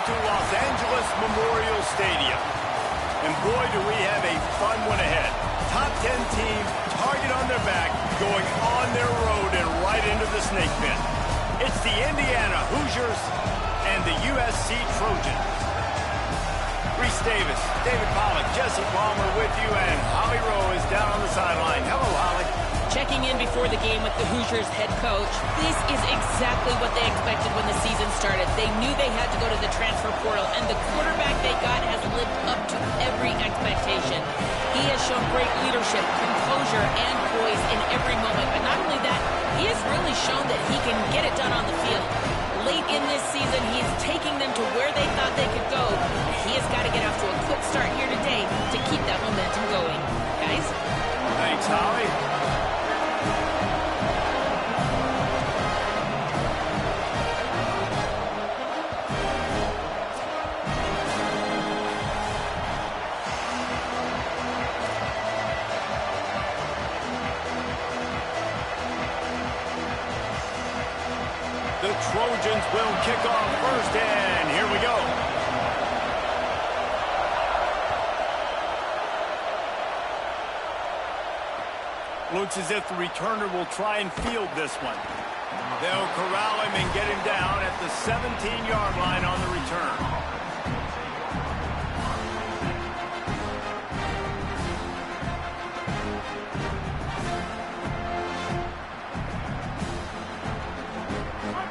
to Los Angeles Memorial Stadium. And boy, do we have a fun one ahead. Top 10 team, target on their back, going on their road and right into the snake pit. It's the Indiana Hoosiers and the USC Trojans. Reese Davis, David Pollack, Jesse Palmer with you, and Holly Rowe is down on the sideline. Hello, Holly. Checking in before the game with the Hoosiers head coach. This is exactly what they expected when the season started. They knew they had to go to the transfer portal, and the quarterback they got has lived up to every expectation. He has shown great leadership, composure, and poise in every moment. But not only that, he has really shown that he can get it done on the field. Late in this season, he is taking them to where they thought they could go. He has got to get off to a quick start here today to keep that momentum going. Guys? Thanks, Holly. The Trojans will kick off first, and here we go. Looks as if the returner will try and field this one. They'll corral him and get him down at the 17-yard line on the return.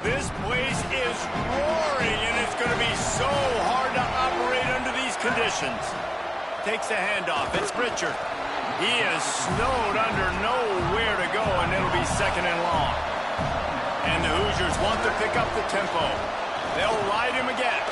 This place is roaring, and it's going to be so hard to operate under these conditions. Takes the handoff. It's Richard. He is snowed under, nowhere to go, and it'll be second and long. And the Hoosiers want to pick up the tempo. They'll ride him again.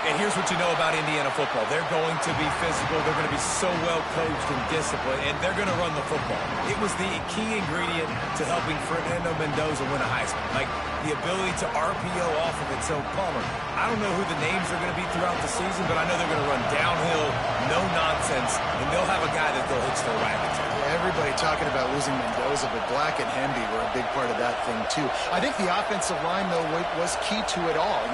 And here's what you know about Indiana football. They're going to be physical. They're going to be so well coached and disciplined, and they're going to run the football. It was the key ingredient to helping Fernando Mendoza win a Heisman. Like the ability to RPO off of it. So, Palmer, I don't know who the names are going to be throughout the season, but I know they're going to run downhill, no nonsense, and they'll have a guy that they'll hitch their wagon to. Yeah, everybody talking about losing Mendoza, but Black and Hemby were a big part of that thing, too. I think the offensive line, though, was key to it all.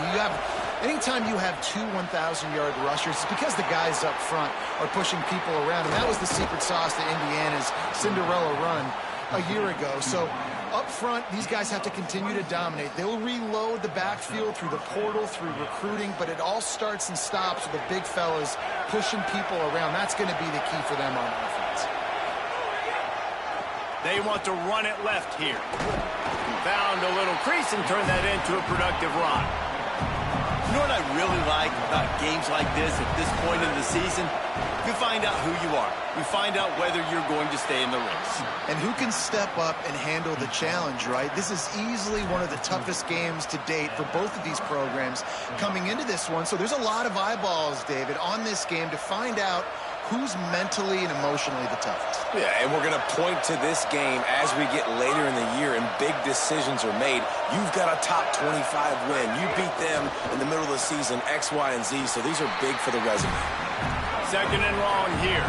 Anytime you have two 1,000-yard rushers, it's because the guys up front are pushing people around, and that was the secret sauce to Indiana's Cinderella run a year ago. So up front, these guys have to continue to dominate. They'll reload the backfield through the portal, through recruiting, but it all starts and stops with the big fellas pushing people around. That's going to be the key for them on offense. They want to run it left here. Found a little crease and turned that into a productive run. You know what I really like about games like this at this point in the season? You find out who you are. You find out whether you're going to stay in the race. And who can step up and handle the challenge, right? This is easily one of the toughest games to date for both of these programs coming into this one. So there's a lot of eyeballs, David, on this game to find out who's mentally and emotionally the toughest. Yeah, and we're going to point to this game as we get later in the year and big decisions are made. You've got a top 25 win. You beat them in the middle of the season, X, Y, and Z, so these are big for the resume. Second and long here.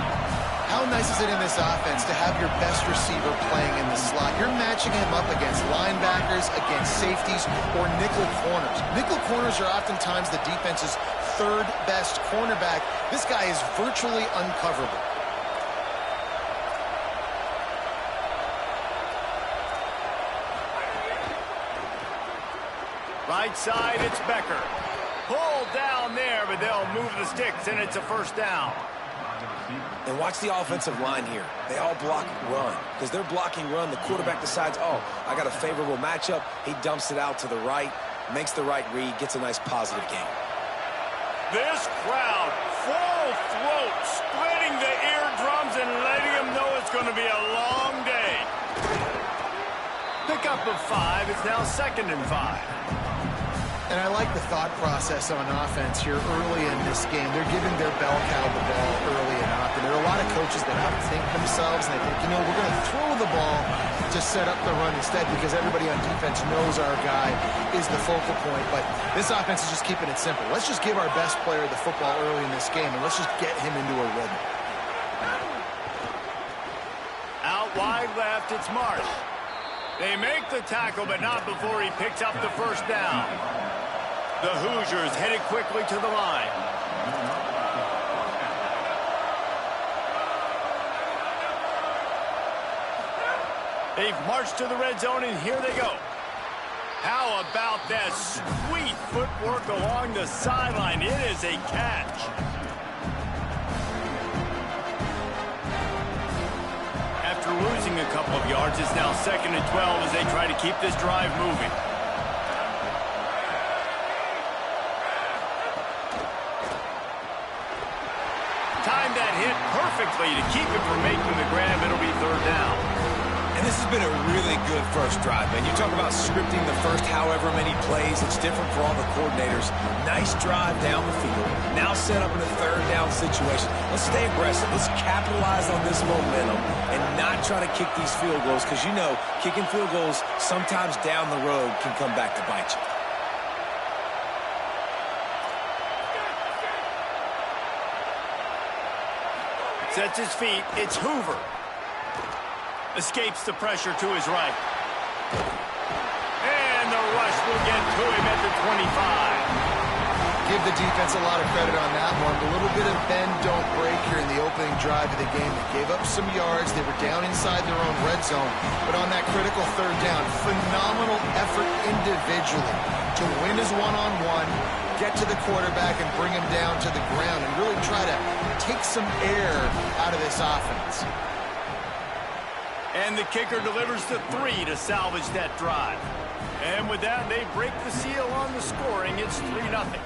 How nice is it in this offense to have your best receiver playing in the slot? You're matching him up against linebackers, against safeties, or nickel corners. Nickel corners are oftentimes the defense's third best cornerback. This guy is virtually uncoverable. Right side, it's Becker. Pulled down there, but they'll move the sticks, and it's a first down. And watch the offensive line here. They all block run. Because they're blocking run, the quarterback decides, oh, I got a favorable matchup. He dumps it out to the right, makes the right read, gets a nice positive gain. This crowd, full throat, splitting the eardrums and letting them know it's going to be a long day. Pickup of 5. It's now 2nd and 5. And I like the thought process on offense here early in this game. They're giving their bell cow the ball early and often. There are a lot of coaches that outthink themselves, and they think, we're going to throw the ball to set up the run instead because everybody on defense knows our guy is the focal point. But this offense is just keeping it simple. Let's just give our best player the football early in this game, and let's just get him into a rhythm. Out wide left, it's Marsh. They make the tackle, but not before he picks up the first down. The Hoosiers headed quickly to the line. They've marched to the red zone, and here they go. How about that sweet footwork along the sideline? It is a catch. After losing a couple of yards, it's now 2nd and 12 as they try to keep this drive moving. Timed that hit perfectly to keep it from making the grab. It'll be 3rd down. And this has been a really good first drive, man. You talk about scripting the first however many plays. It's different for all the coordinators. Nice drive down the field. Now set up in a 3rd down situation. Let's stay aggressive. Let's capitalize on this momentum and not try to kick these field goals because, you know, kicking field goals sometimes down the road can come back to bite you. Sets his feet. It's Hoover. Escapes the pressure to his right. And the rush will get to him at the 25. Give the defense a lot of credit on that one. A little bit of bend, don't break here in the opening drive of the game. They gave up some yards. They were down inside their own red zone. But on that critical 3rd down, phenomenal effort individually to win his one-on-one, get to the quarterback and bring him down to the ground and really try to take some air out of this offense. And the kicker delivers the 3 to salvage that drive. And with that, they break the seal on the scoring. It's 3-0.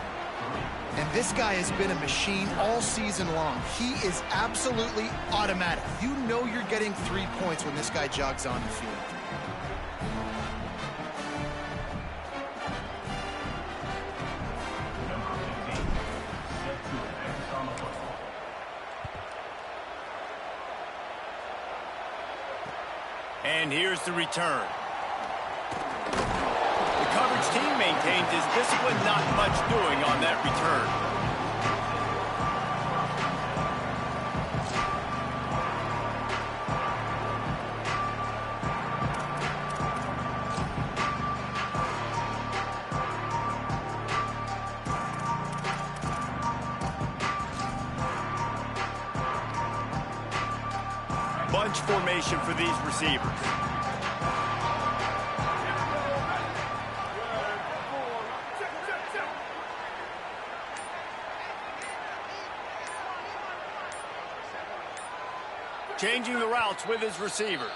And this guy has been a machine all season long. He is absolutely automatic. You know you're getting 3 points when this guy jogs on the field. And here's the return. The coverage team maintains his discipline, not much doing on that return. Bunch formation for these receivers. Changing the routes with his receivers.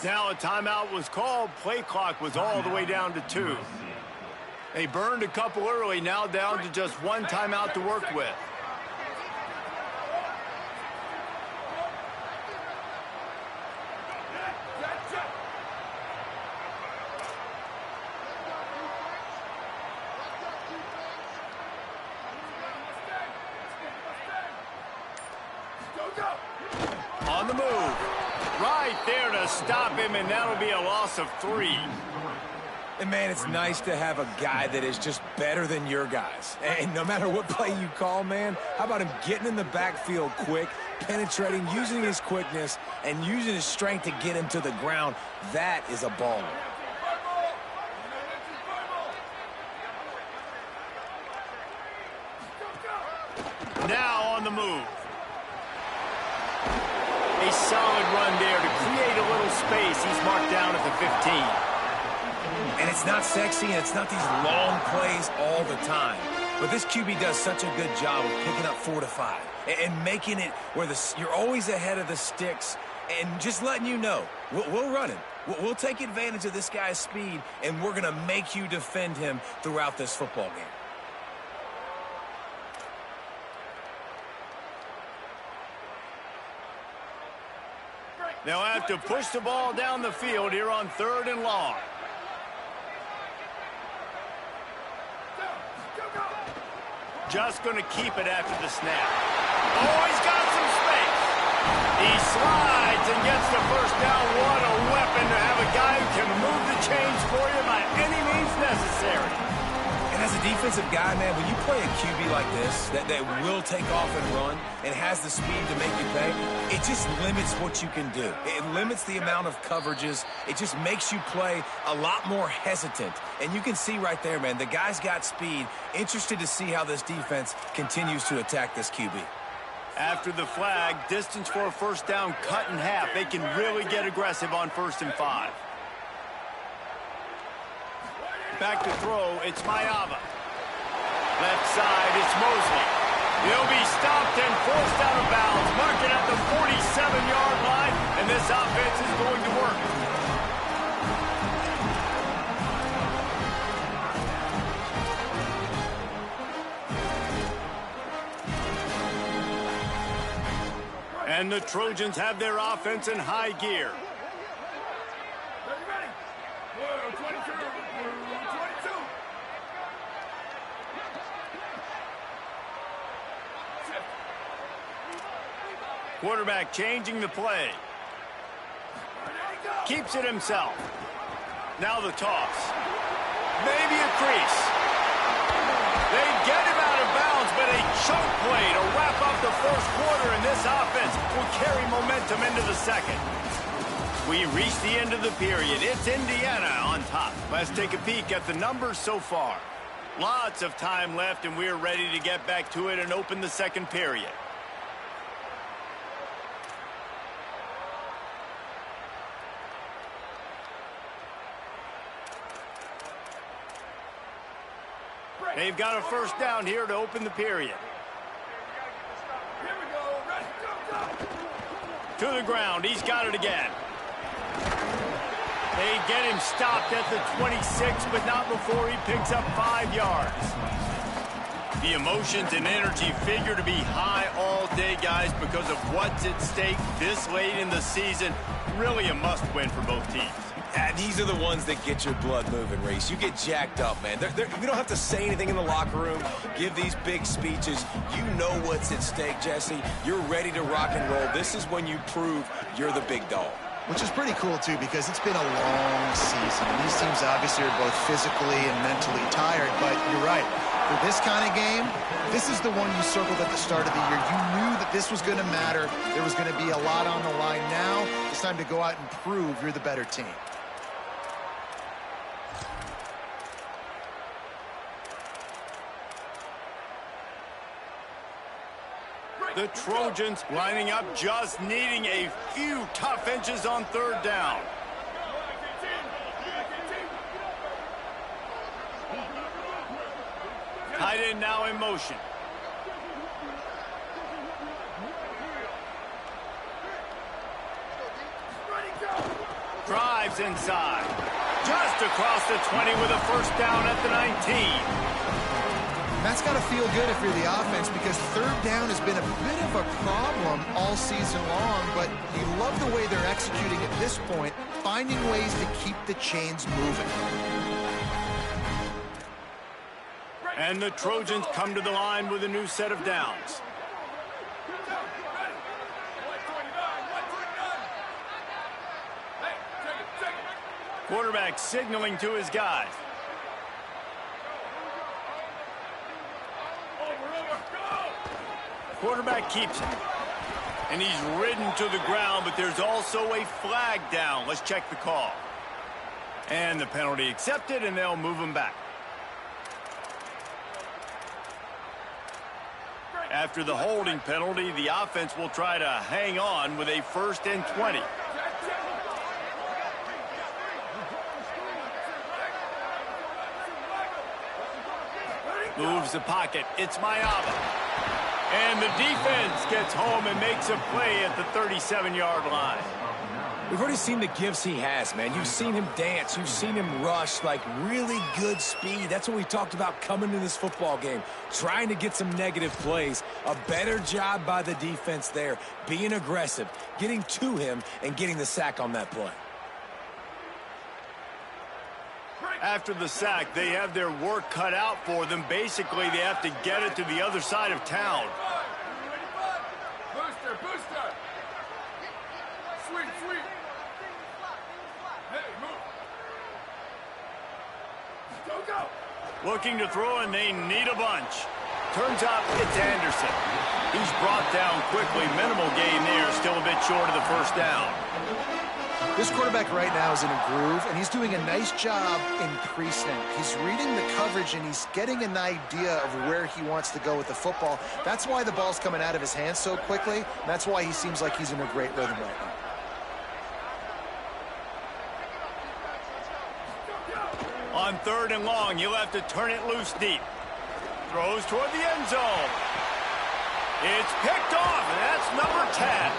Now a timeout was called. Play clock was all the way down to 2. They burned a couple early, now down to just 1 timeout to work with. On the move. Right there to stop him, and that'll be a loss of 3. And, man, it's nice to have a guy that is just better than your guys. And no matter what play you call, man, how about him getting in the backfield quick, penetrating, using his quickness, and using his strength to get him to the ground? That is a baller. Now on the move. A solid run there to create a little space. He's marked down at the 15. And it's not sexy, and it's not these long plays all the time. But this QB does such a good job of picking up 4 to 5 and making it where you're always ahead of the sticks and just letting you know, we'll run him. We'll take advantage of this guy's speed, and we're going to make you defend him throughout this football game. They'll have to push the ball down the field here on 3rd and long. Just going to keep it after the snap. Oh, he's got some space. He slides and gets the first down. What a weapon to have a guy who can move the chains for you by any means necessary. And And as a defensive guy, man, when you play a QB like this that will take off and run and has the speed to make you pay, it just limits what you can do. It limits the amount of coverages. It just makes you play a lot more hesitant. And you can see right there, man, the guy's got speed. Interested to see how this defense continues to attack this QB. After the flag, distance for a first down cut in half. They can really get aggressive on 1st and 5. Back to throw, it's Mayava. Left side, it's Mosley. He'll be stopped and forced out of bounds. Marking at the 47-yard line, and this offense is going to work. And the Trojans have their offense in high gear. Quarterback changing the play. Keeps it himself. Now the toss. Maybe a crease. They get him out of bounds, but a choke play to wrap up the first quarter, and this offense will carry momentum into the second. We reach the end of the period. It's Indiana on top. Let's take a peek at the numbers so far. Lots of time left, and we're ready to get back to it and open the second period. They've got a first down here to open the period. To the ground. He's got it again. They get him stopped at the 26, but not before he picks up 5 yards. The emotions and energy figure to be high all day, guys, because of what's at stake this late in the season. Really a must-win for both teams. And these are the ones that get your blood moving, Reese. You get jacked up, man. We don't have to say anything in the locker room, give these big speeches. You know what's at stake, Jesse. You're ready to rock and roll. This is when you prove you're the big dog. Which is pretty cool, too, because it's been a long season. These teams obviously are both physically and mentally tired, but you're right. For this kind of game, this is the one you circled at the start of the year. You knew that this was going to matter. There was going to be a lot on the line. Now it's time to go out and prove you're the better team. The Trojans lining up, just needing a few tough inches on 3rd down. Tight end now in motion. Drives inside. Just across the 20 with a first down at the 19. That's got to feel good if you're the offense, because 3rd down has been a bit of a problem all season long, but you love the way they're executing at this point, finding ways to keep the chains moving. And the Trojans come to the line with a new set of downs. Quarterback signaling to his guys. Quarterback keeps it. And he's ridden to the ground, but there's also a flag down. Let's check the call. And the penalty accepted, and they'll move him back. After the holding penalty, the offense will try to hang on with a 1st and 20. Moves the pocket. It's Mayava. And the defense gets home and makes a play at the 37-yard line. We've already seen the gifts he has, man. You've seen him dance. You've seen him rush, like really good speed. That's what we talked about coming to this football game, trying to get some negative plays. A better job by the defense there, being aggressive, getting to him, and getting the sack on that play. After the sack, they have their work cut out for them. Basically, they have to get it to the other side of town. Booster, booster. Sweet, sweet. Hey, move. Go, go. Looking to throw, and they need a bunch. Turns out it's Anderson. He's brought down quickly. Minimal gain there, still a bit short of the first down. This quarterback right now is in a groove, and he's doing a nice job in pre-snap. He's reading the coverage, and he's getting an idea of where he wants to go with the football. That's why the ball's coming out of his hands so quickly, and that's why he seems like he's in a great rhythm right now. On 3rd and long, he'll have to turn it loose deep. Throws toward the end zone. It's picked off, and that's number 10.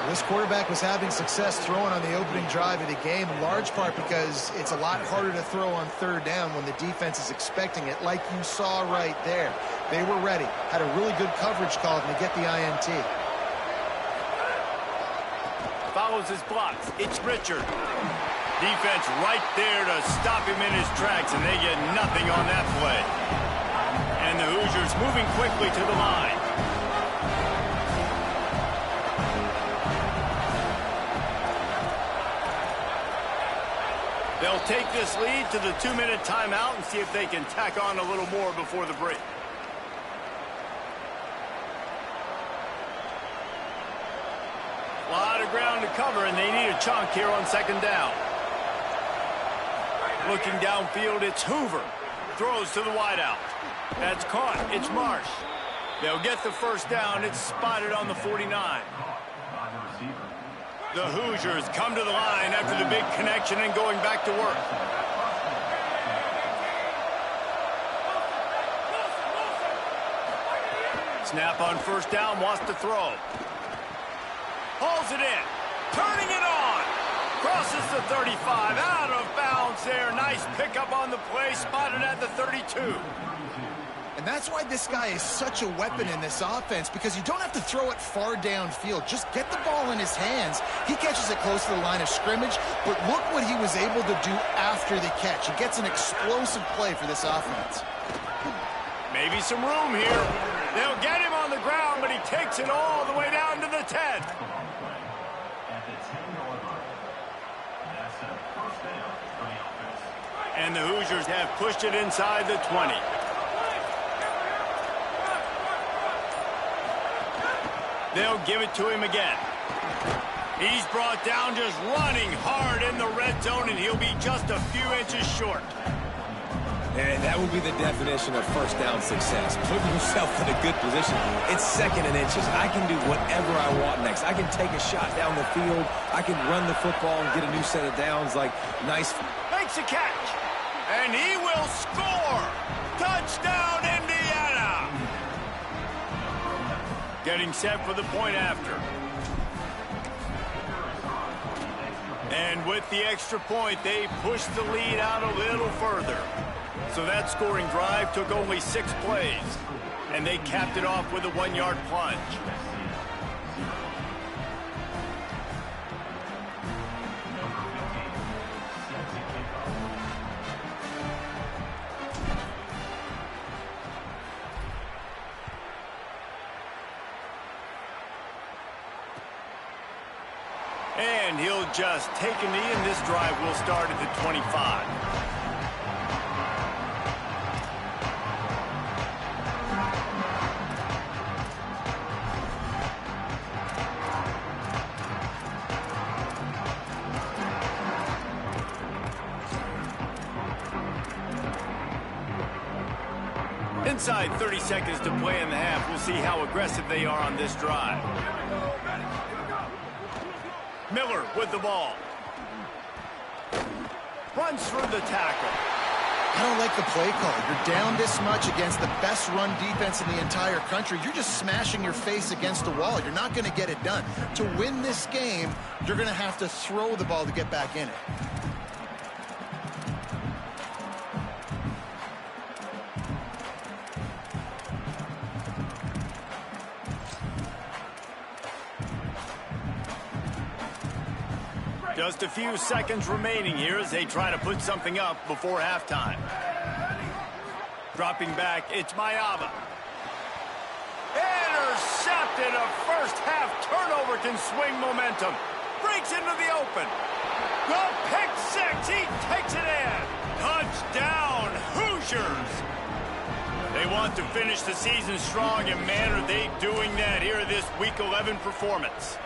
This quarterback was having success throwing on the opening drive of the game, in large part because it's a lot harder to throw on 3rd down when the defense is expecting it, like you saw right there. They were ready, had a really good coverage call to get the INT. Follows his blocks. It's Richard. Defense right there to stop him in his tracks, and they get nothing on that play. And the Hoosiers moving quickly to the line. They'll take this lead to the 2-minute timeout and see if they can tack on a little more before the break. A lot of ground to cover, and they need a chunk here on 2nd down. Looking downfield, it's Hoover. Throws to the wideout. That's caught. It's Marsh. They'll get the first down. It's spotted on the 49. The Hoosiers come to the line after the big connection and going back to work. Snap on 1st down, wants to throw. Hauls it in. Turning it on. Crosses the 35. Out of bounds there. Nice pickup on the play. Spotted at the 32. And that's why this guy is such a weapon in this offense, because you don't have to throw it far downfield. Just get the ball in his hands. He catches it close to the line of scrimmage, but look what he was able to do after the catch. He gets an explosive play for this offense. Maybe some room here. They'll get him on the ground, but he takes it all the way down to the 10. And the Hoosiers have pushed it inside the 20. They'll give it to him again. He's brought down just running hard in the red zone, and he'll be just a few inches short. And that would be the definition of 1st down success. Putting yourself in a good position. It's 2nd and inches. I can do whatever I want next. I can take a shot down the field. I can run the football and get a new set of downs. Like, nice. Makes a catch. And he will score. Touchdown, Indiana. Getting set for the point after. And with the extra point, they push the lead out a little further. So that scoring drive took only 6 plays. And they capped it off with a 1-yard plunge. And he'll just take a knee, and this drive will start at the 25. Inside 30 seconds to play in the half. We'll see how aggressive they are on this drive. Miller with the ball. Runs through the tackle. I don't like the play call. You're down this much against the best run defense in the entire country. You're just smashing your face against the wall. You're not going to get it done. To win this game, you're going to have to throw the ball to get back in it. Just a few seconds remaining here as they try to put something up before halftime. Dropping back, it's Mayaba. Intercepted. A first half turnover can swing momentum. breaks into the open. The pick six. He takes it in. Touchdown, Hoosiers. They want to finish the season strong, and man, are they doing that here this Week 11 performance.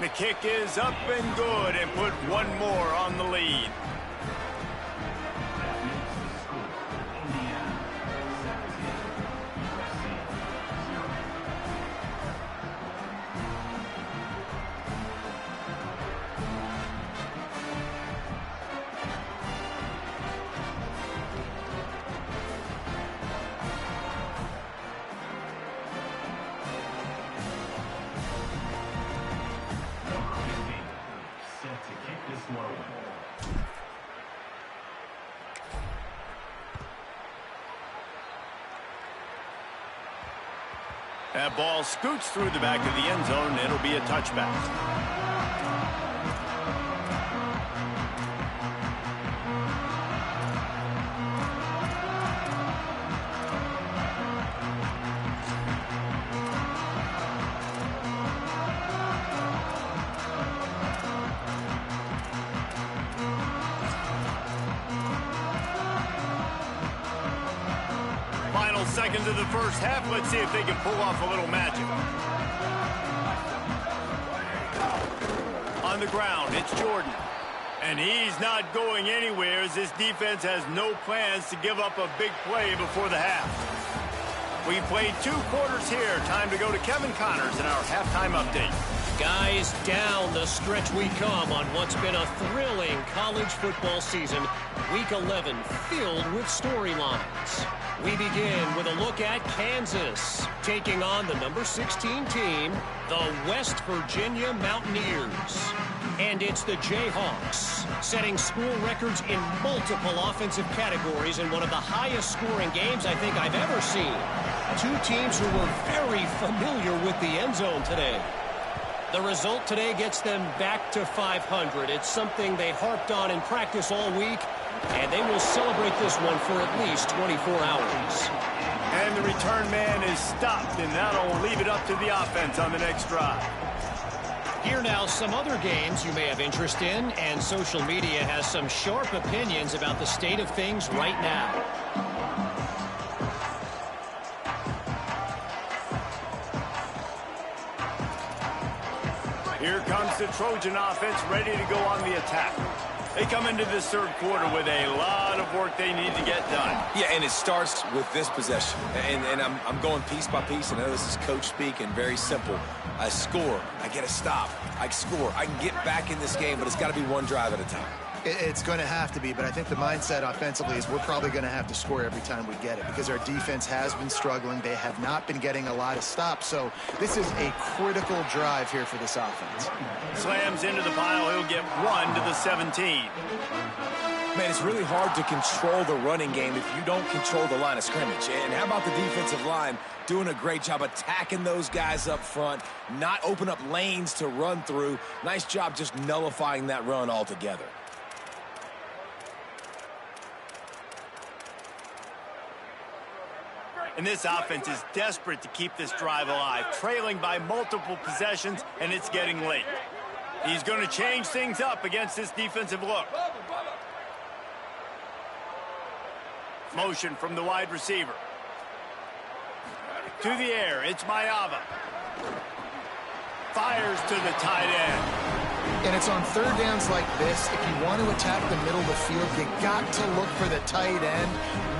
The kick is up and good, and put one more on the lead. That ball scoots through the back of the end zone, and it'll be a touchback. Final seconds of the first half. Let's see if they can pull off a little magic. On the ground, it's Jordan. And he's not going anywhere as this defense has no plans to give up a big play before the half. We played 2 quarters here. Time to go to Kevin Connors in our halftime update. Guys, down the stretch we come on what's been a thrilling college football season. Week 11 filled with storylines. We begin with a look at Kansas taking on the number 16 team, the West Virginia Mountaineers. And it's the Jayhawks setting school records in multiple offensive categories in one of the highest scoring games I think I've ever seen. 2 teams who were very familiar with the end zone today. The result today gets them back to 500. It's something they harped on in practice all week, and they will celebrate this one for at least 24 hours. And the return man is stopped, and that'll leave it up to the offense on the next drive. Here now, some other games you may have interest in, and social media has some sharp opinions about the state of things right now. Here comes the Trojan offense ready to go on the attack. They come into this third quarter with a lot of work they need to get done. Yeah, and it starts with this possession. And I'm going piece by piece, and I know this is coach speak and very simple. I score, I get a stop, I score. I can get back in this game, but it's got to be one drive at a time. It's going to have to be, but I think the mindset offensively is we're probably going to have to score every time we get it because our defense has been struggling. They have not been getting a lot of stops, so this is a critical drive here for this offense. Slams into the pile. He'll get 1 to the 17. Man, it's really hard to control the running game if you don't control the line of scrimmage. And how about the defensive line doing a great job attacking those guys up front, not open up lanes to run through. Nice job just nullifying that run altogether. And this offense is desperate to keep this drive alive, trailing by multiple possessions, and it's getting late. He's going to change things up against this defensive look. Motion from the wide receiver. To the air, it's Mayava. Fires to the tight end. And it's on third downs like this. If you want to attack the middle of the field, you got to look for the tight end.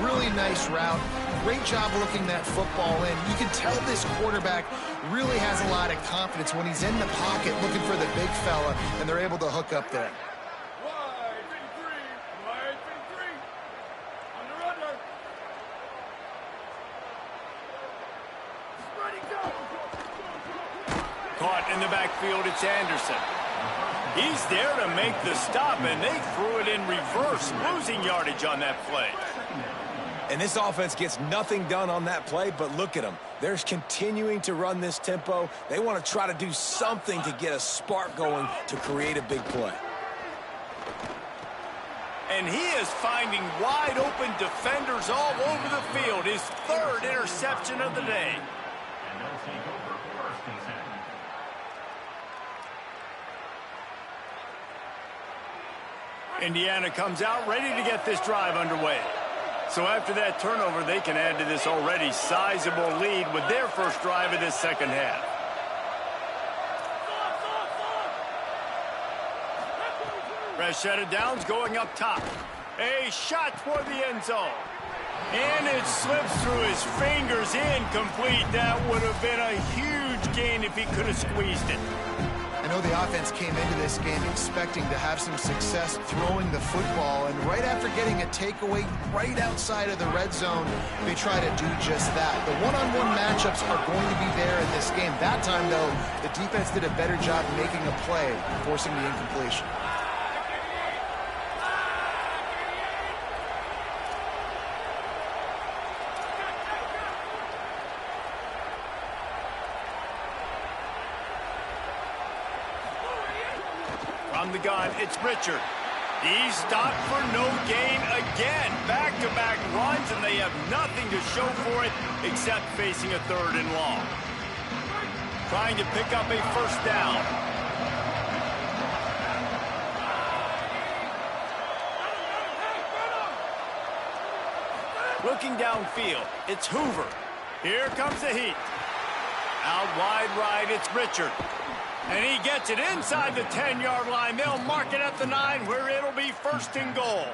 Really nice route. Great job looking that football in. You can tell this quarterback really has a lot of confidence when he's in the pocket looking for the big fella, and they're able to hook up there. Caught in the backfield, it's Anderson. He's there to make the stop, and they threw it in reverse, losing yardage on that play. And this offense gets nothing done on that play, but look at them. They're continuing to run this tempo. They want to try to do something to get a spark going to create a big play. And he is finding wide open defenders all over the field. His 3rd interception of the day. Indiana comes out ready to get this drive underway. So after that turnover, they can add to this already sizable lead with their first drive of this second half. Fresh set of downs going up top. A shot toward the end zone. And it slips through his fingers, incomplete. That would have been a huge gain if he could have squeezed it. I know the offense came into this game expecting to have some success throwing the football, and right after getting a takeaway right outside of the red zone, they try to do just that. The one-on-one matchups are going to be there in this game. That time, though, the defense did a better job making a play, forcing the incompletion. From the gun, it's Richard. He's stopped for no gain again. Back-to-back runs, and they have nothing to show for it except facing a 3rd and long. Trying to pick up a first down. Looking downfield, it's Hoover. Here comes the heat. Out wide right, it's Richard. And he gets it inside the 10-yard line. They'll mark it at the 9 where it'll be 1st and goal.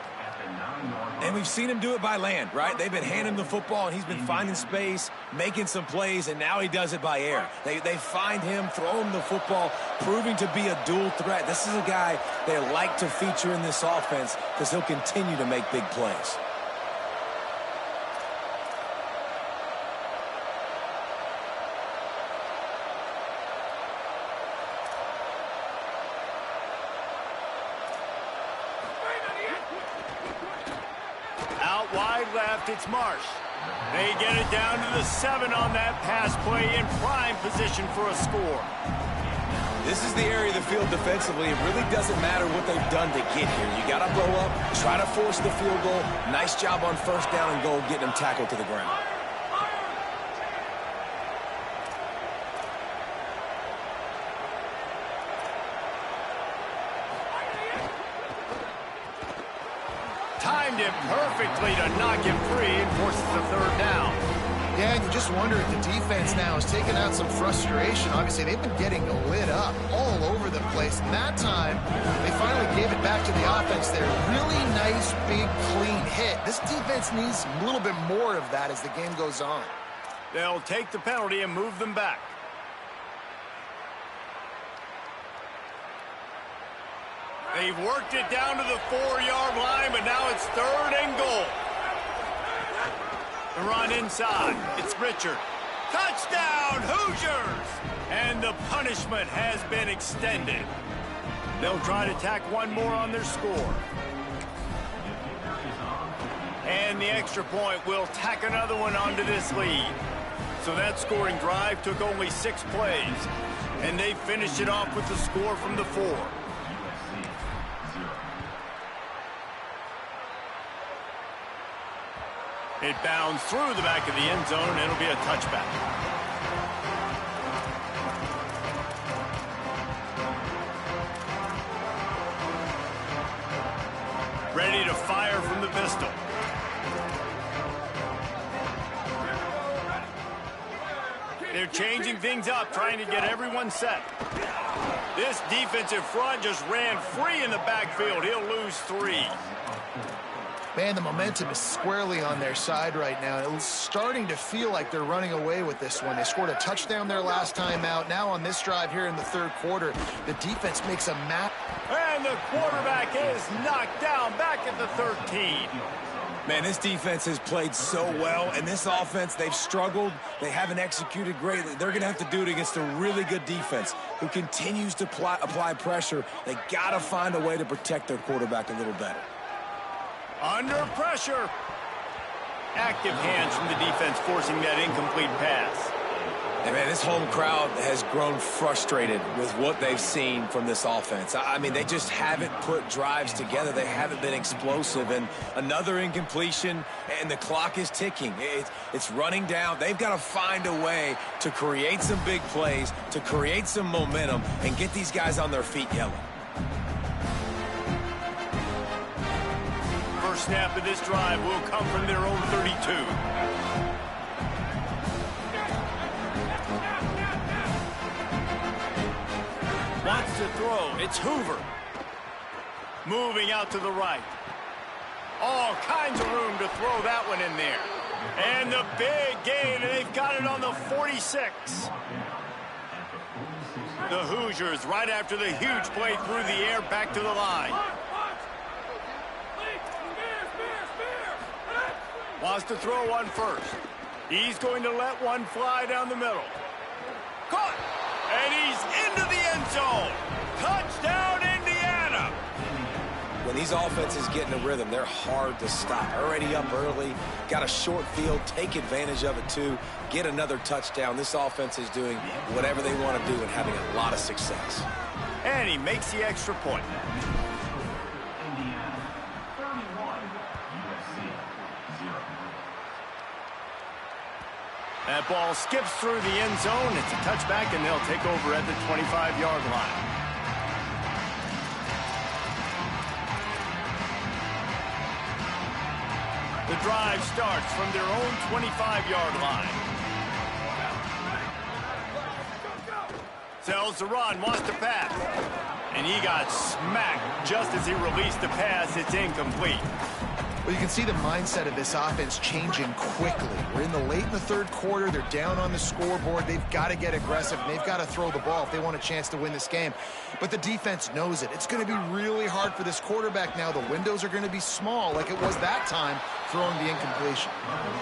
And we've seen him do it by land, right? They've been handing him the football, and he's been finding space, making some plays, and now he does it by air. They find him, throw him the football, proving to be a dual threat. This is a guy they like to feature in this offense because he'll continue to make big plays. It's Marsh. They get it down to the 7 on that pass play in prime position for a score. This is the area of the field defensively. It really doesn't matter what they've done to get here. You got to blow up, try to force the field goal. Nice job on 1st down and goal, getting them tackled to the ground. Timed it perfectly to knock him free and forces the 3rd down. Yeah, and you just wonder if the defense now is taking out some frustration. Obviously, they've been getting lit up all over the place. And that time, they finally gave it back to the offense there. Really nice, big, clean hit. This defense needs a little bit more of that as the game goes on. They'll take the penalty and move them back. They've worked it down to the 4-yard line, but now it's 3rd and goal. The run inside. It's Richard. Touchdown, Hoosiers! And the punishment has been extended. They'll try to tack one more on their score. And the extra point will tack another one onto this lead. So that scoring drive took only 6 plays. And they finished it off with the score from the 4. It bounds through the back of the end zone. It'll be a touchback. Ready to fire from the pistol. They're changing things up, trying to get everyone set. This defensive front just ran free in the backfield. He'll lose 3. Man, the momentum is squarely on their side right now. It's starting to feel like they're running away with this one. They scored a touchdown their last time out. Now on this drive here in the 3rd quarter, the defense makes a map. And the quarterback is knocked down back at the 13. Man, this defense has played so well, and this offense, they've struggled. They haven't executed greatly. They're going to have to do it against a really good defense who continues to apply pressure. They got to find a way to protect their quarterback a little better. Under pressure. Active hands from the defense forcing that incomplete pass. And man, this home crowd has grown frustrated with what they've seen from this offense. I mean, they just haven't put drives together. They haven't been explosive. And another incompletion, and the clock is ticking. It's running down. They've got to find a way to create some big plays, to create some momentum, and get these guys on their feet yelling. First snap of this drive will come from their own 32. Wants to throw. It's Hoover. Moving out to the right. All kinds of room to throw that one in there. And the big gain, and they've got it on the 46. The Hoosiers, right after the huge play through the air, back to the line. Wants to throw one first. He's going to let one fly down the middle. Caught! And he's into the end zone. Touchdown, Indiana! When these offenses get in a rhythm, they're hard to stop. Already up early, got a short field, take advantage of it too, get another touchdown. This offense is doing whatever they want to do and having a lot of success. And he makes the extra point. That ball skips through the end zone. It's a touchback, and they'll take over at the 25-yard line. The drive starts from their own 25-yard line. Sells the run, wants to pass. And he got smacked just as he released the pass. It's incomplete. Well, you can see the mindset of this offense changing quickly. We're late in the third quarter. They're down on the scoreboard. They've got to get aggressive, and they've got to throw the ball if they want a chance to win this game. But the defense knows it. It's going to be really hard for this quarterback now. The windows are going to be small like it was that time throwing the incompletion.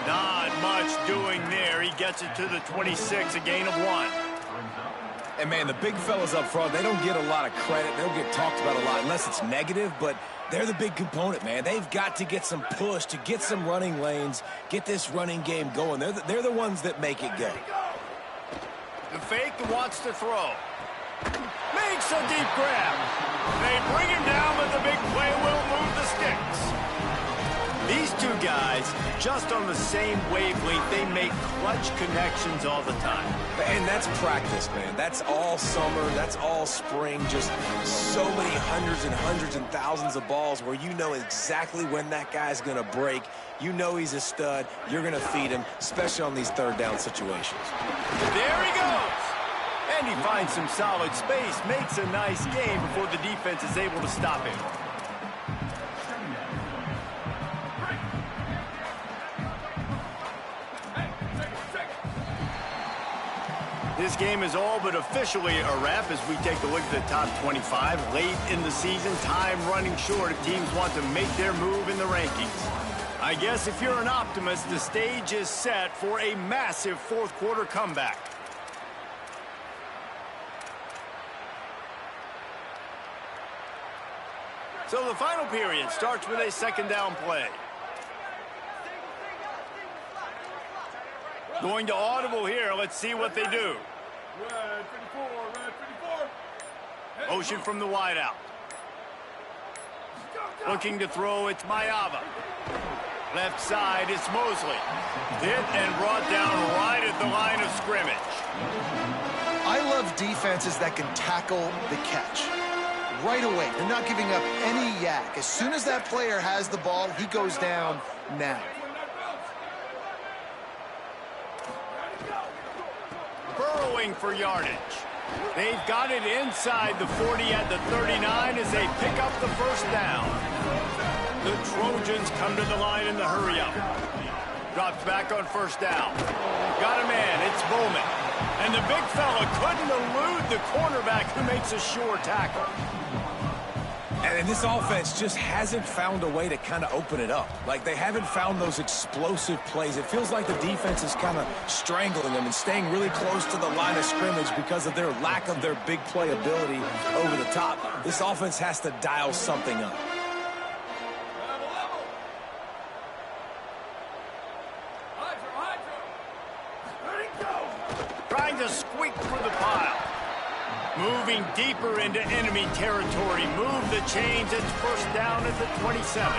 Not much doing there. He gets it to the 26, a gain of 1. And, man, the big fellas up front, they don't get a lot of credit. They don't get talked about a lot unless it's negative, but they're the big component, man. They've got to get some push, to get some running lanes, get this running game going. They're the ones that make it go. The fake wants to throw. Makes a deep grab. They bring him down, but the big play will move the sticks. These two guys, just on the same wavelength, they make clutch connections all the time. And that's practice, man. That's all summer. That's all spring. Just so many hundreds and thousands of balls where you know exactly when that guy's going to break. You know he's a stud. You're going to feed him, especially on these third down situations. There he goes. And he finds some solid space, makes a nice gain before the defense is able to stop him. This game is all but officially a wrap as we take a look at the top 25. Late in the season, time running short if teams want to make their move in the rankings. I guess if you're an optimist, the stage is set for a massive fourth quarter comeback. So the final period starts with a second down play. Going to audible here. Let's see what they do. Red 54, red 54. Motion from the wideout. Looking to throw, it's Mayava. Left side, it's Mosley. Hit and brought down right at the line of scrimmage. I love defenses that can tackle the catch. Right away, they're not giving up any yak. As soon as that player has the ball, he goes down now. Burrowing for yardage. They've got it inside the 40 at the 39 as they pick up the first down. The Trojans come to the line in the hurry-up. Drops back on first down. Got a man, it's Bowman. And the big fella couldn't elude the cornerback who makes a sure tackle. And this offense just hasn't found a way to kind of open it up. Like, they haven't found those explosive plays. It feels like the defense is kind of strangling them and staying really close to the line of scrimmage because of their lack of their big play ability over the top. This offense has to dial something up. Trying to squeak through the pile. Moving deeper into enemy territory. Move the chains. It's first down at the 27.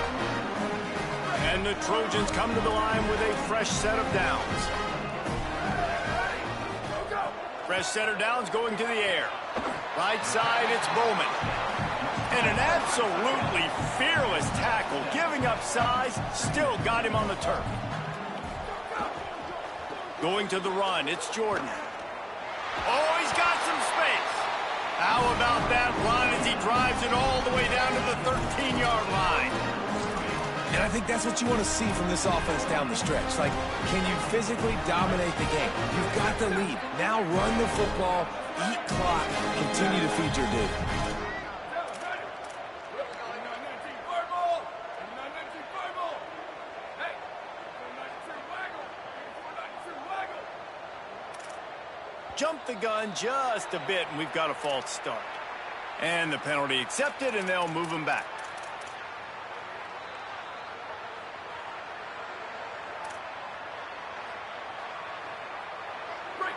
And the Trojans come to the line with a fresh set of downs. Fresh set of downs going to the air. Right side, it's Bowman. And an absolutely fearless tackle, giving up size, still got him on the turf. Going to the run, it's Jordan. Oh, he's got some space. How about that run as he drives it all the way down to the 13-yard line? And I think that's what you want to see from this offense down the stretch. Like, can you physically dominate the game? You've got the lead. Now run the football, eat clock, continue to feed your dude. Jump the gun just a bit, and we've got a false start. And the penalty accepted, and they'll move him back.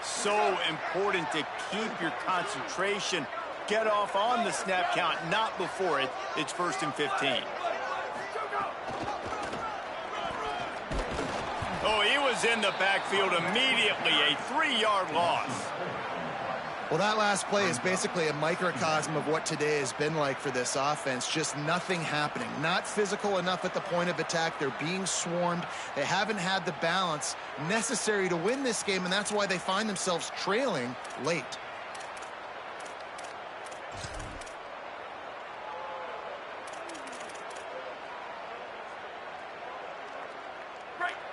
So important to keep your concentration. Get off on the snap count, not before it. It's 1st and 15. Oh, he was in the backfield immediately. A 3-yard loss. Well, that last play is basically a microcosm of what today has been like for this offense. Just nothing happening. Not physical enough at the point of attack. They're being swarmed. They haven't had the balance necessary to win this game, and that's why they find themselves trailing late.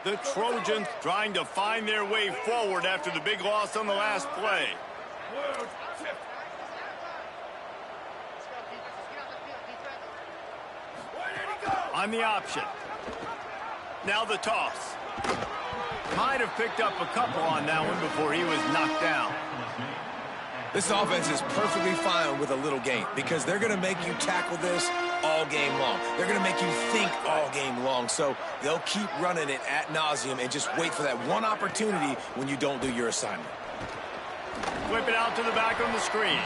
The Trojans trying to find their way forward after the big loss on the last play. On the option. Now the toss. Might have picked up a couple on that one before he was knocked down. This offense is perfectly fine with a little gain because they're going to make you tackle this all game long. They're going to make you think all game long. So they'll keep running it ad nauseum and just wait for that one opportunity when you don't do your assignment. Flip it out to the back on the screen.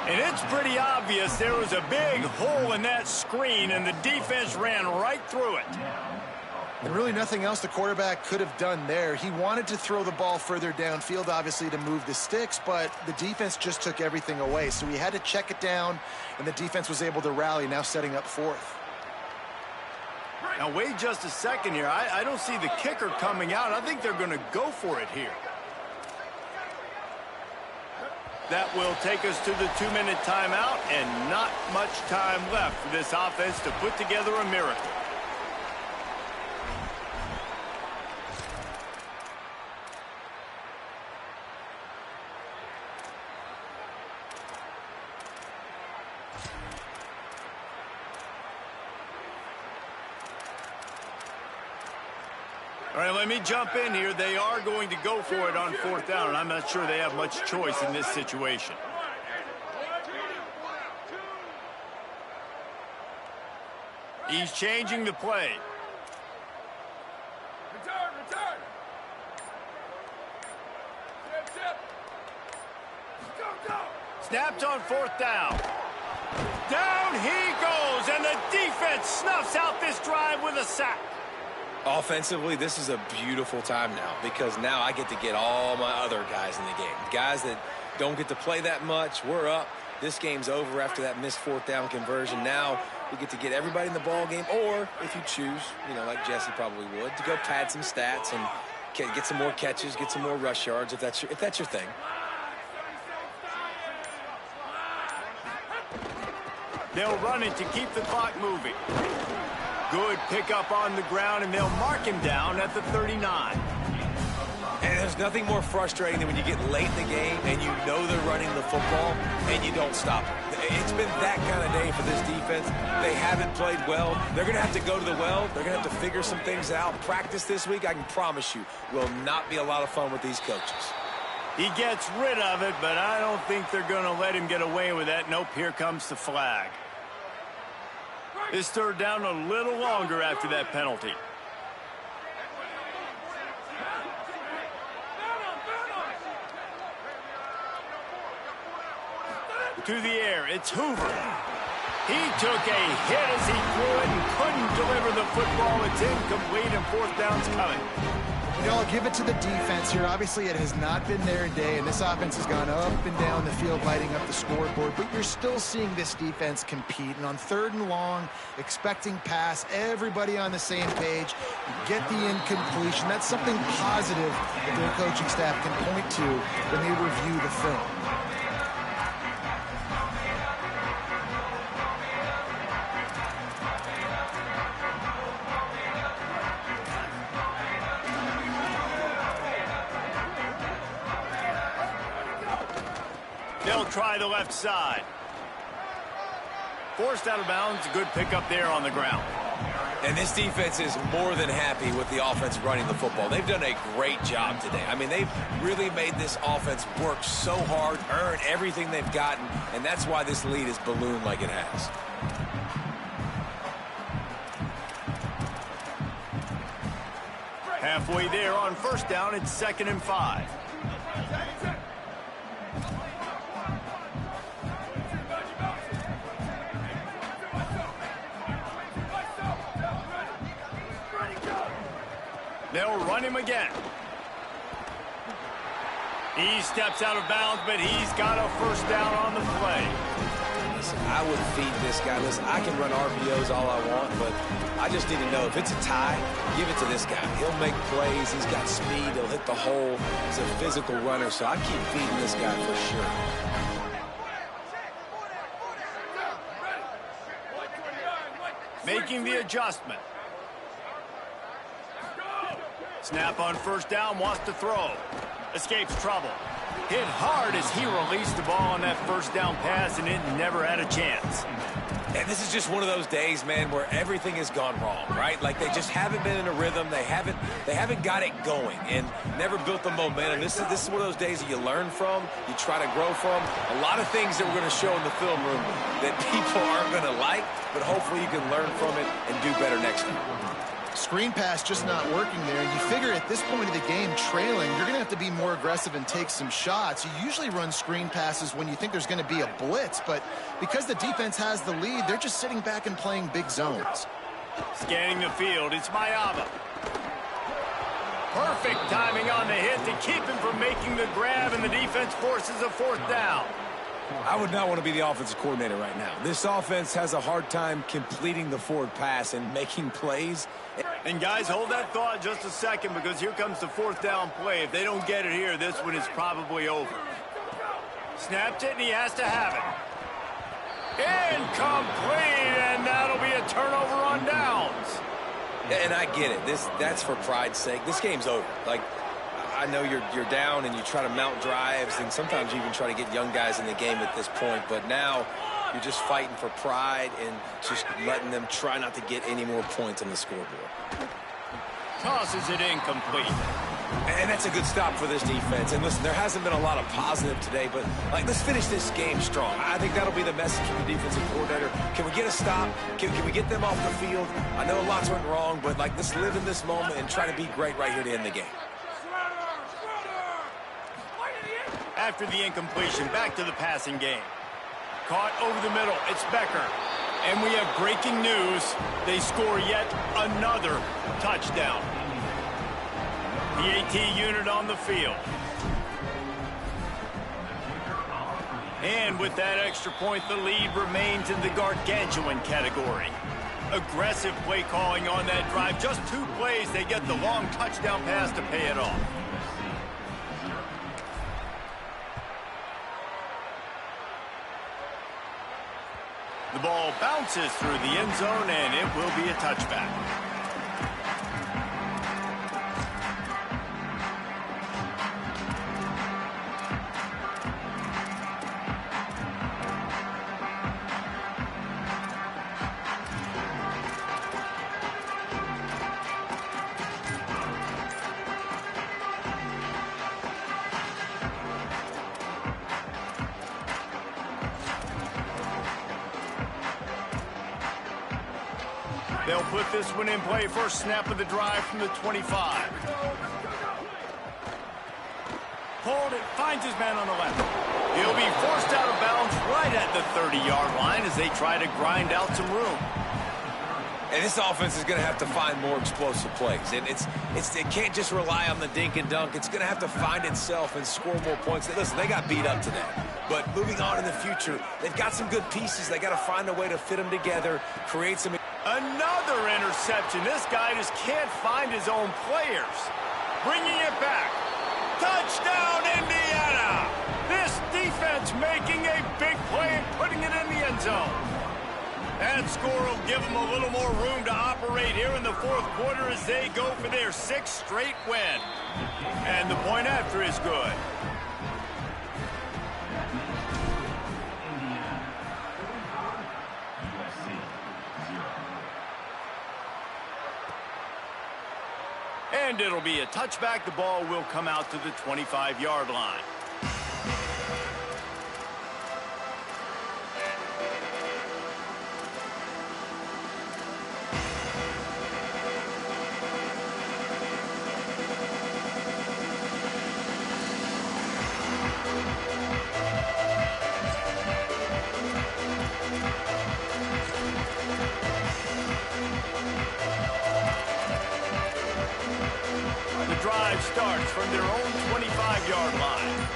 And it's pretty obvious there was a big hole in that screen, and the defense ran right through it. And really nothing else the quarterback could have done there. He wanted to throw the ball further downfield, obviously, to move the sticks, but the defense just took everything away. So he had to check it down, and the defense was able to rally, now setting up 4th. Now, wait just a second here. I don't see the kicker coming out. I think they're going to go for it here. That will take us to the 2-minute timeout, and not much time left for this offense to put together a miracle. All right, let me jump in here. They are going to go for it on 4th down, and I'm not sure they have much choice in this situation. He's changing the play. Return. Go. Snapped on 4th down. Down he goes, and the defense snuffs out this drive with a sack. Offensively, this is a beautiful time now because now I get to get all my other guys in the game. Guys that don't get to play that much, we're up. This game's over after that missed 4th down conversion. Now we get to get everybody in the ball game, or if you choose, like Jesse probably would, to go pad some stats and get some more catches, get some more rush yards if that's your thing. They'll run it to keep the clock moving. Good pickup on the ground, and they'll mark him down at the 39. And there's nothing more frustrating than when you get late in the game and you know they're running the football and you don't stop them. It's been that kind of day for this defense. They haven't played well. They're going to have to go to the well. They're going to have to figure some things out. Practice this week, I can promise you, will not be a lot of fun with these coaches. He gets rid of it, but I don't think they're going to let him get away with that. Nope, here comes the flag. This 3rd down a little longer after that penalty. To the air, it's Hoover. He took a hit as he threw it and couldn't deliver the football. It's incomplete, and 4th down's coming. You know, I'll give it to the defense here. Obviously, it has not been their day, and this offense has gone up and down the field, lighting up the scoreboard. But you're still seeing this defense compete. And on 3rd and long, expecting pass, everybody on the same page, get the incompletion. That's something positive that their coaching staff can point to when they review the film. They'll try the left side. Forced out of bounds. A good pickup there on the ground. And this defense is more than happy with the offense running the football. They've done a great job today. I mean, they've really made this offense work so hard, earn everything they've gotten, and that's why this lead is ballooned like it has. Halfway there on 1st down, it's 2nd and 5. They'll run him again. He steps out of bounds, but he's got a 1st down on the play. Listen, I would feed this guy. Listen, I can run RPOs all I want, but I just need to know if it's a tie, give it to this guy. He'll make plays. He's got speed. He'll hit the hole. He's a physical runner, so I keep feeding this guy for sure. Making the adjustment. Snap on 1st down, wants to throw. Escapes trouble. Hit hard as he released the ball on that 1st down pass, and it never had a chance. And this is just one of those days, man, where everything has gone wrong, right? Like they just haven't been in a rhythm. They haven't got it going and never built the momentum. This is one of those days that you learn from, you try to grow from. A lot of things that we're going to show in the film room that people aren't going to like, but hopefully you can learn from it and do better next time. Screen pass just not working there. You figure at this point of the game, trailing, you're going to have to be more aggressive and take some shots. You usually run screen passes when you think there's going to be a blitz, but because the defense has the lead, they're just sitting back and playing big zones. Scanning the field, it's Mayava. Perfect timing on the hit to keep him from making the grab, and the defense forces a 4th down. I would not want to be the offensive coordinator right now. This offense has a hard time completing the forward pass and making plays. And guys, hold that thought just a second, because here comes the 4th down play. If they don't get it here, this one is probably over. Snapped it, and he has to have it. Incomplete, and that'll be a turnover on downs. And I get it. That's for pride's sake. This game's over. Like, I know you're down and you try to mount drives, and sometimes you even try to get young guys in the game at this point. But now you're just fighting for pride and just letting them try not to get any more points on the scoreboard. Tosses it incomplete. And that's a good stop for this defense. And listen, there hasn't been a lot of positive today, but let's finish this game strong. I think that'll be the message from the defensive coordinator. Can we get a stop? Can we get them off the field? I know lots went wrong, but let's live in this moment and try to be great right here to end the game. After the incompletion, back to the passing game. Caught over the middle. It's Becker. And we have breaking news. They score yet another touchdown. The AT unit on the field. And with that extra point, the lead remains in the gargantuan category. Aggressive play calling on that drive. Just 2 plays, they get the long touchdown pass to pay it off. The ball bounces through the end zone, and it will be a touchback. They'll put this one in play. First snap of the drive from the 25. Pulled it, finds his man on the left. He'll be forced out of bounds right at the 30-yard line as they try to grind out some room. And this offense is going to have to find more explosive plays. And it can't just rely on the dink and dunk. It's going to have to find itself and score more points. Listen, they got beat up today. But moving on in the future, they've got some good pieces. They got to find a way to fit them together, create some... Another interception. This guy just can't find his own players. Bringing it back. Touchdown, Indiana! This defense making a big play and putting it in the end zone. That score will give them a little more room to operate here in the fourth quarter as they go for their 6th straight win. And the point after is good. And it'll be a touchback. The ball will come out to the 25-yard line. Drive starts from their own 25-yard line.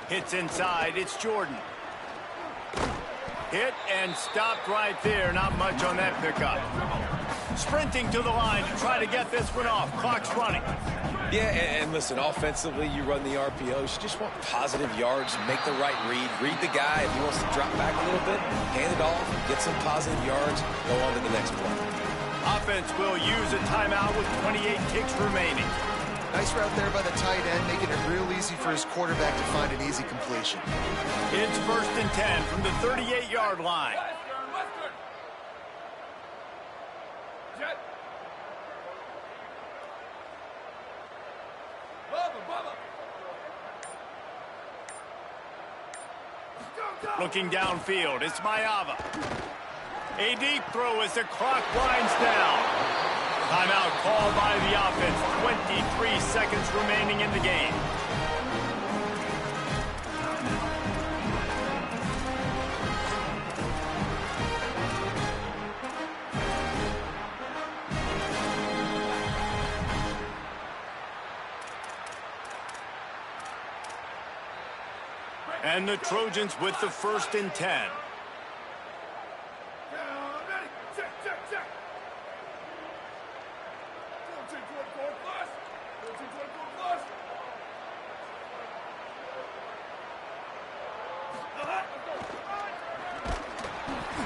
Hits inside, it's Jordan. Hit and stopped right there, not much on that pickup. Sprinting to the line to try to get this one off, clock's running. Yeah, and listen, offensively, you run the RPOs. You just want positive yards, make the right read the guy. If he wants to drop back a little bit, hand it off, get some positive yards, go on to the next play. Offense will use a timeout with 28 ticks remaining. Nice route there by the tight end, making it real easy for his quarterback to find an easy completion. It's 1st and 10 from the 38-yard line. Jet. Looking downfield, it's Mayava. A deep throw as the clock winds down. Timeout called by the offense. 23 seconds remaining in the game. And the Trojans with the 1st and 10.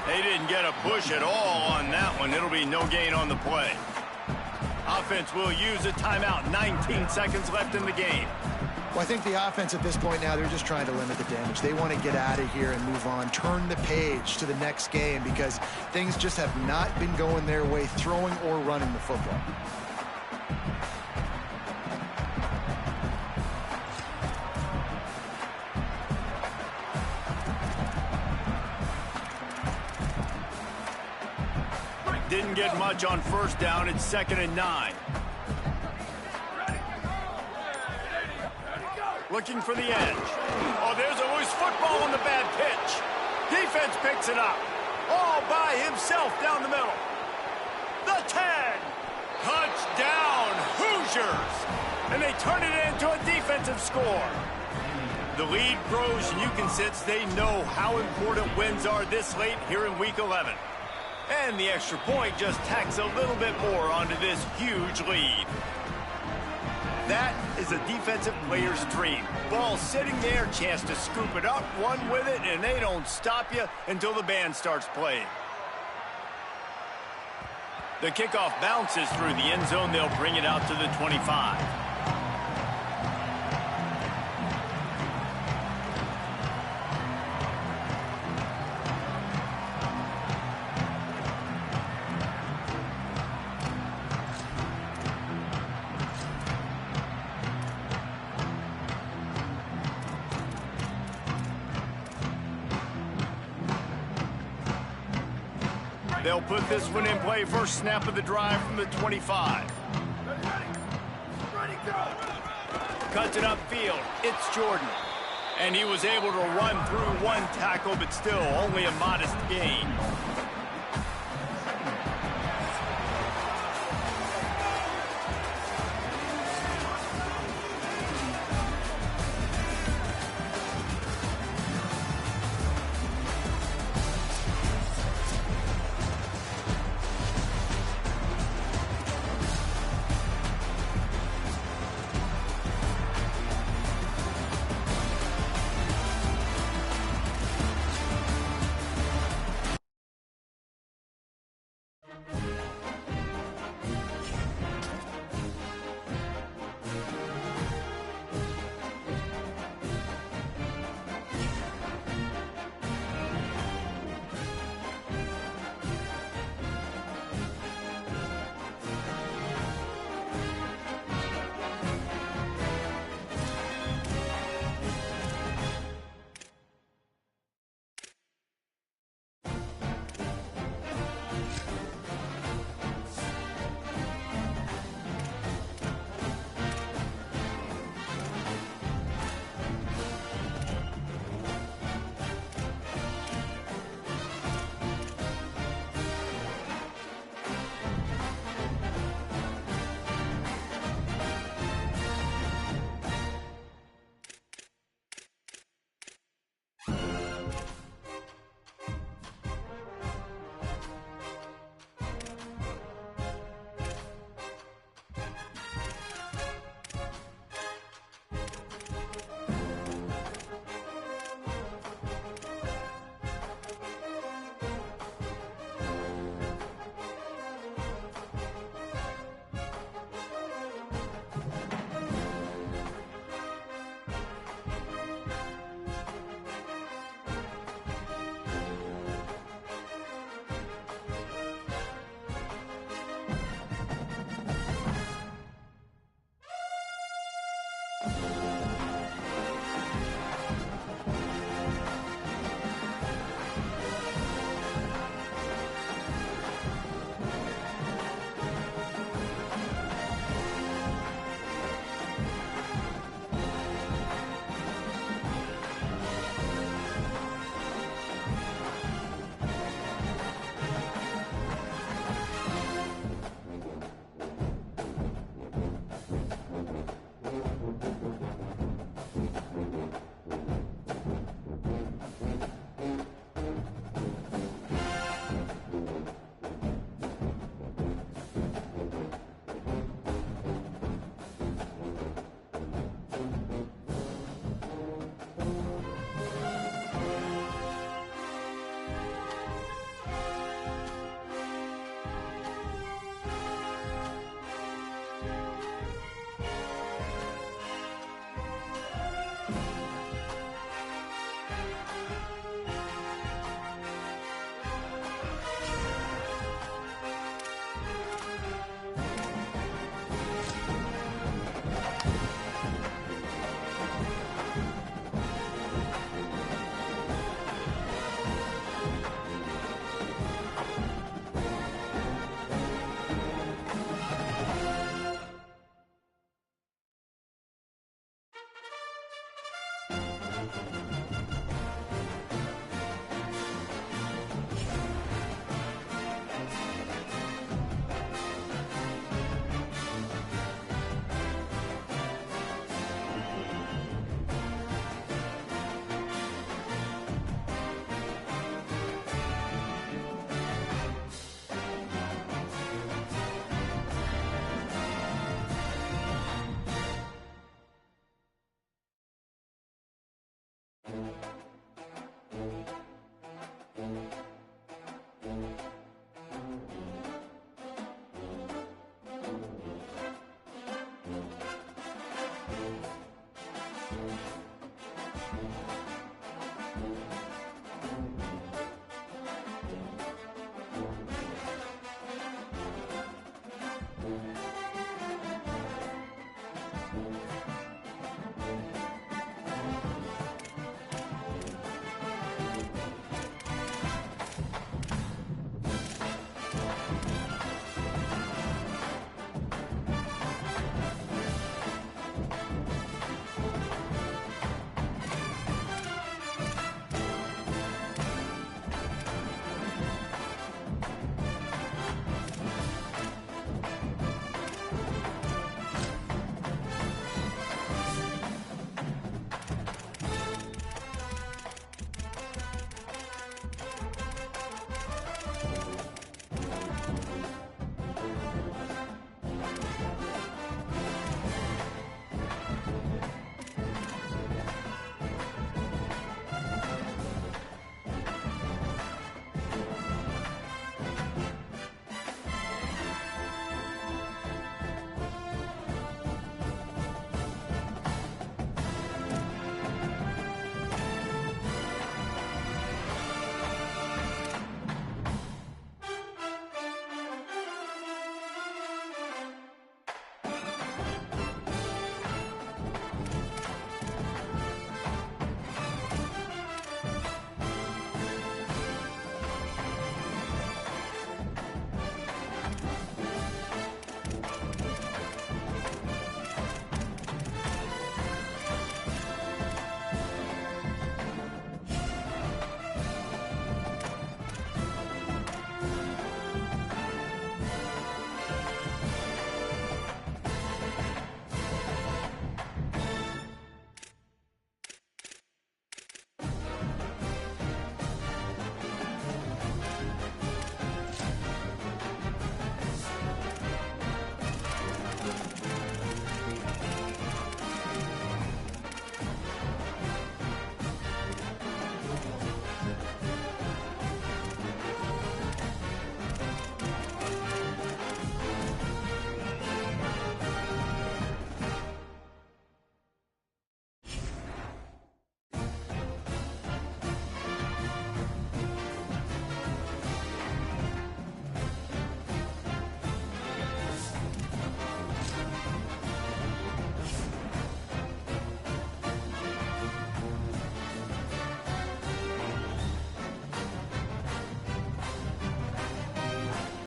They didn't get a push at all on that one. It'll be no gain on the play. Offense will use a timeout. 19 seconds left in the game. Well, I think the offense at this point now, they're just trying to limit the damage. They want to get out of here and move on, turn the page to the next game because things just have not been going their way, throwing or running the football. Didn't get much on 1st down. It's 2nd and 9. Looking for the edge. Oh, there's always football on the bad pitch. Defense picks it up. All by himself down the middle. The 10. Touchdown, Hoosiers. And they turn it into a defensive score. The lead grows, and you can sense they know how important wins are this late here in Week 11. And the extra point just tacks a little bit more onto this huge lead. That is a defensive player's dream. Ball sitting there, chance to scoop it up, run with it, and they don't stop you until the band starts playing. The kickoff bounces through the end zone. They'll bring it out to the 25. They'll put this one in play. First snap of the drive from the 25. Cuts it upfield. It's Jordan. And he was able to run through one tackle, but still only a modest gain.